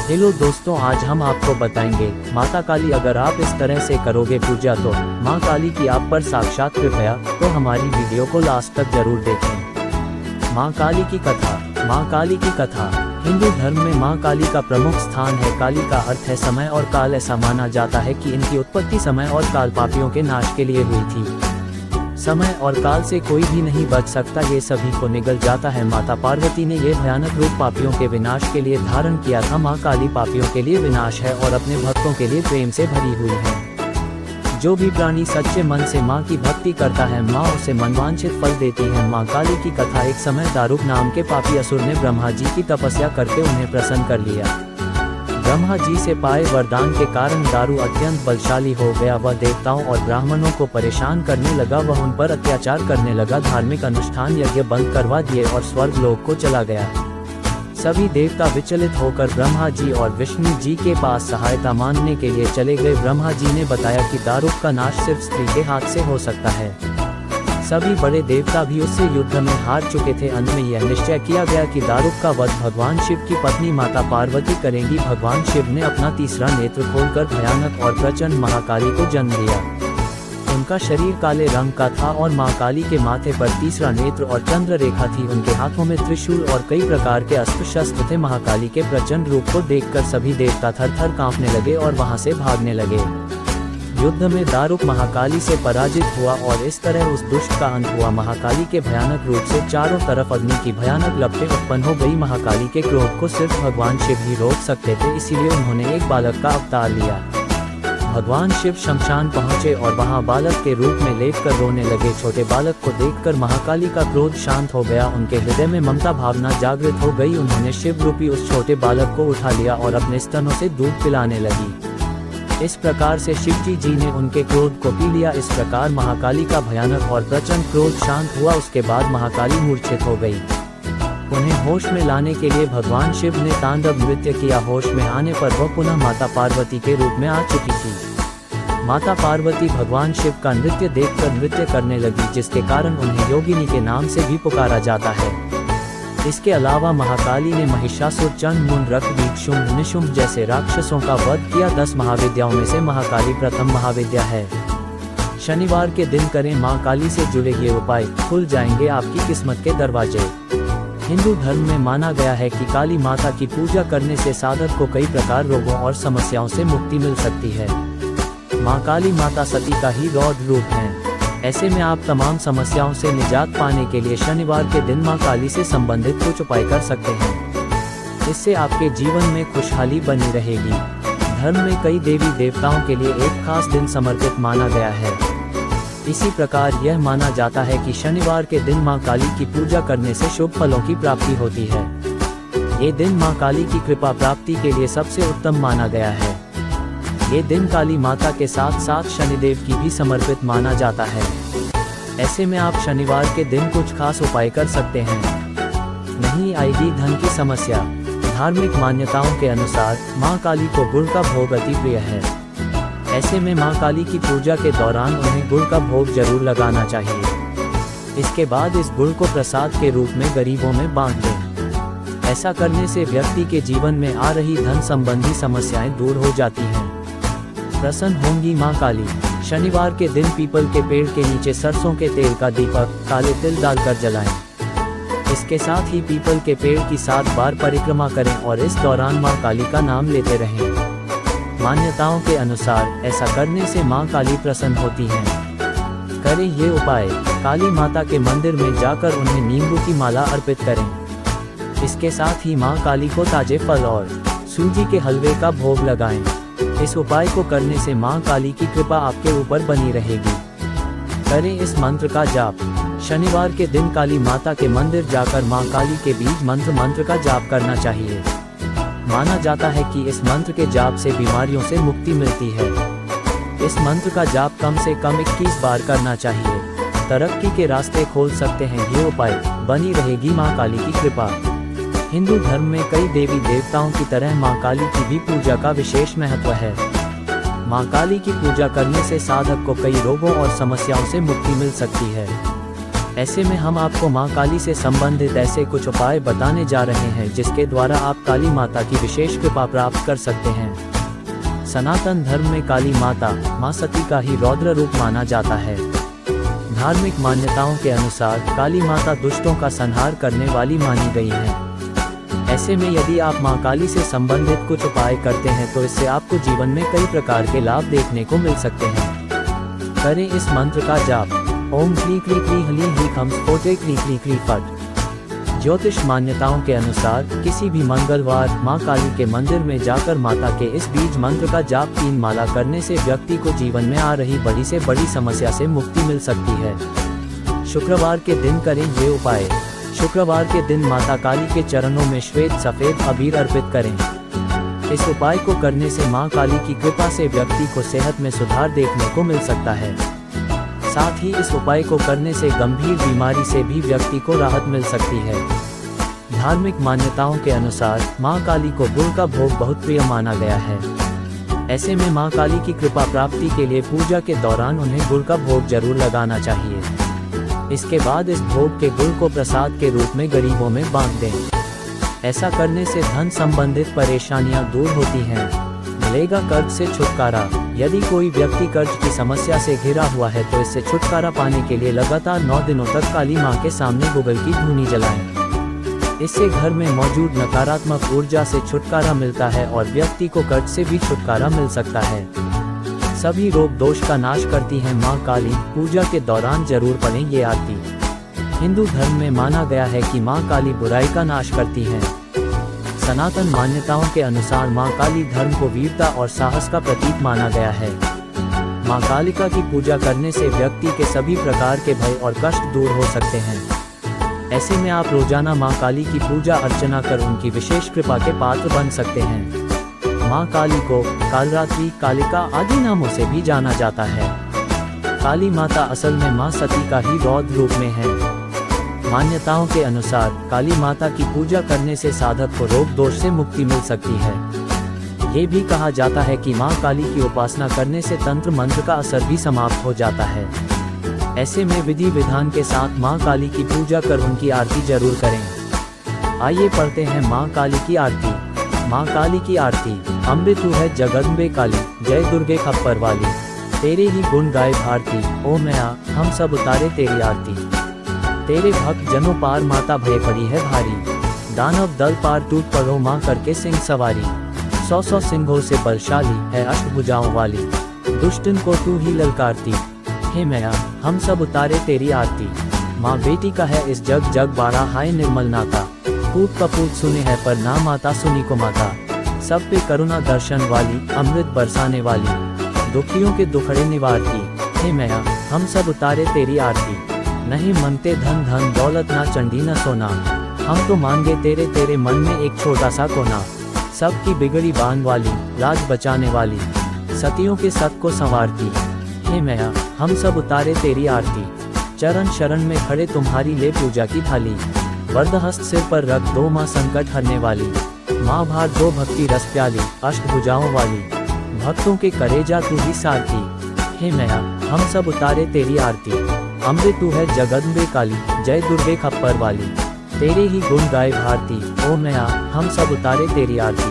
Hello दोस्तों, आज हम आपको बताएंगे माता काली। अगर आप इस तरह से करोगे पूजा तो माँ काली की आप पर साक्षात कृपया। तो हमारी वीडियो को लास्ट तक जरूर देखें। माँ काली की कथा। माँ काली की कथा हिंदू धर्म में माँ काली का प्रमुख स्थान है। काली का अर्थ है समय और काल। ऐसा माना जाता है कि इनकी उत्पत्ति समय और काल पापियों के नाश के लिए हुई थी। समय और काल से कोई भी नहीं बच सकता, ये सभी को निगल जाता है। माता पार्वती ने ये भयानक रूप पापियों के विनाश के लिए धारण किया था। माँ काली पापियों के लिए विनाश है और अपने भक्तों के लिए प्रेम से भरी हुई है। जो भी प्राणी सच्चे मन से माँ की भक्ति करता है, माँ उसे मनवांछित फल देती है। माँ काली की कथा। एक समय दारुक नाम के पापी असुर ने ब्रह्मा जी की तपस्या करके उन्हें प्रसन्न कर लिया। ब्रह्मा जी से पाए वरदान के कारण दारू अत्यंत बलशाली हो गया। वह देवताओं और ब्राह्मणों को परेशान करने लगा। वह उन पर अत्याचार करने लगा। धार्मिक अनुष्ठान यज्ञ बंद करवा दिए और स्वर्ग लोक को चला गया। सभी देवता विचलित होकर ब्रह्मा जी और विष्णु जी के पास सहायता मांगने के लिए चले गए। ब्रह्मा जी ने बताया कि दारुक का नाश सिर्फ स्त्री के हाथ से हो सकता है। सभी बड़े देवता भी उससे युद्ध में हार चुके थे। अंत में यह निश्चय किया गया कि दारुक का वध भगवान शिव की पत्नी माता पार्वती करेंगी। भगवान शिव ने अपना तीसरा नेत्र खोलकर भयानक और प्रचंड महाकाली को जन्म दिया। उनका शरीर काले रंग का था और माँ काली के माथे पर तीसरा नेत्र और चंद्र रेखा थी। उनके हाथों में त्रिशूल और कई प्रकार के अस्त्र शस्त्र थे। महाकाली के प्रचंड रूप को देखकर सभी देवता थर-थर कांपने लगे और वहां से भागने लगे। युद्ध में दारुक महाकाली से पराजित हुआ और इस तरह उस दुष्ट का अंत हुआ। महाकाली के भयानक रूप से चारों तरफ अग्नि की भयानक लपटें उत्पन्न हो गई। महाकाली के क्रोध को सिर्फ भगवान शिव ही रोक सकते थे, इसीलिए उन्होंने एक बालक का अवतार लिया। भगवान शिव शमशान पहुंचे और वहां बालक के रूप में लेटकर रोने लगे। छोटे बालक को देखकर महाकाली का क्रोध शांत हो गया। उनके हृदय में ममता भावना जागृत हो गई। उन्होंने शिव रूपी उस छोटे बालक को उठा लिया और अपने स्तनों से दूध पिलाने लगी। इस प्रकार से शिवजी जी ने उनके क्रोध को पी लिया। इस प्रकार महाकाली का भयानक और प्रचंड क्रोध शांत हुआ। उसके बाद महाकाली मूर्छित हो गई। उन्हें होश में लाने के लिए भगवान शिव ने तांडव नृत्य किया। होश में आने पर वह पुनः माता पार्वती के रूप में आ चुकी थी। माता पार्वती भगवान शिव का नृत्य देखकर नृत्य करने लगी, जिसके कारण उन्हें योगिनी के नाम से भी पुकारा जाता है। इसके अलावा महाकाली ने महिषासुर, चंड, मुंड, रक्त, शुंभ, निशुंभ जैसे राक्षसों का वध किया। 10 महाविद्याओं में से महाकाली प्रथम महाविद्या है। शनिवार के दिन करें मां काली से जुड़े ये उपाय, खुल जाएंगे आपकी किस्मत के दरवाजे। हिंदू धर्म में माना गया है कि काली माता की पूजा करने से साधक को कई प्रकार रोगों और समस्याओं से मुक्ति मिल सकती है। मां काली माता सती का ही रौद्र रूप है। ऐसे में आप तमाम समस्याओं से निजात पाने के लिए शनिवार के दिन मां काली से संबंधित कुछ उपाय कर सकते हैं। इससे आपके जीवन में खुशहाली बनी रहेगी। धर्म में कई देवी देवताओं के लिए एक खास दिन समर्पित माना गया है। इसी प्रकार यह माना जाता है कि शनिवार के दिन मां काली की पूजा करने से शुभ फलों की प्राप्ति होती है। ये दिन मां काली की कृपा प्राप्ति के लिए सबसे उत्तम माना गया है। ये दिन काली माता के साथ साथ शनिदेव की भी समर्पित माना जाता है। ऐसे में आप शनिवार के दिन कुछ खास उपाय कर सकते हैं। नहीं आएगी धन की समस्या। धार्मिक मान्यताओं के अनुसार मां काली को गुड़ का भोग अति प्रिय है। ऐसे में मां काली की पूजा के दौरान उन्हें गुड़ का भोग जरूर लगाना चाहिए। इसके बाद इस गुड़ को प्रसाद के रूप में गरीबों में बांट दें। ऐसा करने से व्यक्ति के जीवन में आ रही धन संबंधी समस्याएं दूर हो जाती हैं। प्रसन्न होंगी मां काली। शनिवार के दिन पीपल के पेड़ के नीचे सरसों के तेल का दीपक काले तिल डालकर जलाएं। इसके साथ ही पीपल के पेड़ की 7 बार परिक्रमा करें और इस दौरान मां काली का नाम लेते रहें। मान्यताओं के अनुसार ऐसा करने से मां काली प्रसन्न होती हैं। करें ये उपाय। काली माता के मंदिर में जाकर उन्हें नींबू की माला अर्पित करें। इसके साथ ही मां काली को ताजे फल और सूजी के हलवे का भोग लगाएं। इस उपाय को करने से मां काली की कृपा आपके ऊपर बनी रहेगी। करें इस मंत्र का जाप। शनिवार के दिन काली माता के मंदिर जाकर मां काली के बीज मंत्र का जाप करना चाहिए। माना जाता है कि इस मंत्र के जाप से बीमारियों से मुक्ति मिलती है। इस मंत्र का जाप कम से कम 21 बार करना चाहिए। तरक्की के रास्ते खोल सकते हैं ये उपाय। बनी रहेगी मां काली की कृपा। हिंदू धर्म में कई देवी देवताओं की तरह मां काली की भी पूजा का विशेष महत्व है। मां काली की पूजा करने से साधक को कई रोगों और समस्याओं से मुक्ति मिल सकती है। ऐसे में हम आपको मां काली से संबंधित ऐसे कुछ उपाय बताने जा रहे हैं जिसके द्वारा आप काली माता की विशेष कृपा प्राप्त कर सकते हैं। सनातन धर्म में काली माता मां सती का ही रौद्र रूप माना जाता है। धार्मिक मान्यताओं के अनुसार काली माता दुष्टों का संहार करने वाली मानी गई है। ऐसे में यदि आप मां काली से संबंधित कुछ उपाय करते हैं तो इससे आपको जीवन में कई प्रकार के लाभ देखने को मिल सकते हैं। करें इस मंत्र का जाप। ओम क्ली क्ली क्ली हली ही खम स्फोटे क्ली क्ली क्ली फट। ज्योतिष मान्यताओं के अनुसार किसी भी मंगलवार मां काली के मंदिर में जाकर माता के इस बीज मंत्र का जाप 3 माला करने से व्यक्ति को जीवन में आ रही बड़ी से बड़ी समस्या से मुक्ति मिल सकती है। शुक्रवार के दिन करें ये उपाय। शुक्रवार के दिन माता काली के चरणों में श्वेत सफेद अबीर अर्पित करें। इस उपाय को करने से मां काली की कृपा से व्यक्ति को सेहत में सुधार देखने को मिल सकता है। साथ ही इस उपाय को करने से गंभीर बीमारी से भी व्यक्ति को राहत मिल सकती है। धार्मिक मान्यताओं के अनुसार मां काली को गुड़ का भोग बहुत प्रिय माना गया है। ऐसे में मां काली की कृपा प्राप्ति के लिए पूजा के दौरान उन्हें गुड़ का भोग जरूर लगाना चाहिए। इसके बाद इस भोग के गुड़ को प्रसाद के रूप में गरीबों में बांट दें। ऐसा करने से धन संबंधित परेशानियां दूर होती हैं। मिलेगा कर्ज से छुटकारा। यदि कोई व्यक्ति कर्ज की समस्या से घिरा हुआ है तो इससे छुटकारा पाने के लिए लगातार 9 दिनों तक काली मां के सामने गुगल की धूनी जलाएं। इससे घर में मौजूद नकारात्मक ऊर्जा से छुटकारा मिलता है और व्यक्ति को कर्ज से भी छुटकारा मिल सकता है। सभी रोग दोष का नाश करती हैं मां काली। पूजा के दौरान जरूर पढ़ें ये आरती। हिंदू धर्म में माना गया है कि मां काली बुराई का नाश करती हैं। सनातन मान्यताओं के अनुसार मां काली धर्म को वीरता और साहस का प्रतीक माना गया है। मां कालिका की पूजा करने से व्यक्ति के सभी प्रकार के भय और कष्ट दूर हो सकते हैं। ऐसे में आप रोजाना मां काली की पूजा अर्चना कर उनकी विशेष कृपा के पात्र बन सकते हैं। मां काली को कालरात्रि, कालिका आदि नामों से भी जाना जाता है। काली माता असल में मां सती का ही रौद्र रूप में है। मान्यताओं के अनुसार काली माता की पूजा करने से साधक को रोग दोष से मुक्ति मिल सकती है। ये भी कहा जाता है कि मां काली की उपासना करने से तंत्र मंत्र का असर भी समाप्त हो जाता है। ऐसे में विधि विधान के साथ मां काली की पूजा कर उनकी आरती जरूर करें। आइए पढ़ते हैं मां काली की आरती। मां काली की आरती। अमृत तू है जगदम्बे काली, जय दुर्गे खप्पर वाली, तेरे ही गुण गाए भारती, ओ मैया हम सब उतारे तेरी आरती। तेरे भक्त जनों पार माता भय पड़ी है भारी, दानव दल पार टूट पड़ो मां करके सिंह सवारी। 100 सिंहों से बलशाली है अष्टभुजाओं वाली, दुष्टन को तू ही ललकारती, हे मैया हम सब उतारे तेरी आरती। माँ बेटी का है इस जग जग बाड़ा हाय निर्मल नाता, पूत कपूत सुने है पर ना माता सुनी को माता। सब पे करुणा दर्शन वाली, अमृत बरसाने वाली, दुखियों के दुखड़े निवारती, हे मैया हम सब उतारे तेरी आरती। नहीं मनते धन धन दौलत ना चंडी न सोना, हम तो मांगे तेरे तेरे मन में एक छोटा सा कोना। सबकी बिगड़ी बान वाली, लाज बचाने वाली, सतियों के सत को संवारती, हे मैया हम सब उतारे तेरी आरती। चरण शरण में खड़े तुम्हारी ले पूजा की थाली, वरदहस्त सिर पर रख दो माँ संकट हरने वाली। माँ भार दो भक्ति रस प्याली, अष्टभुजाओं वाली, भक्तों के करेजा तू ही सारती, हे मैया हम सब उतारे तेरी आरती। अमृत तू है जगदम्बे काली, जय दुर्गे खप्पर वाली, तेरे ही गुण गाए भारती, ओ मैया हम सब उतारे तेरी आरती।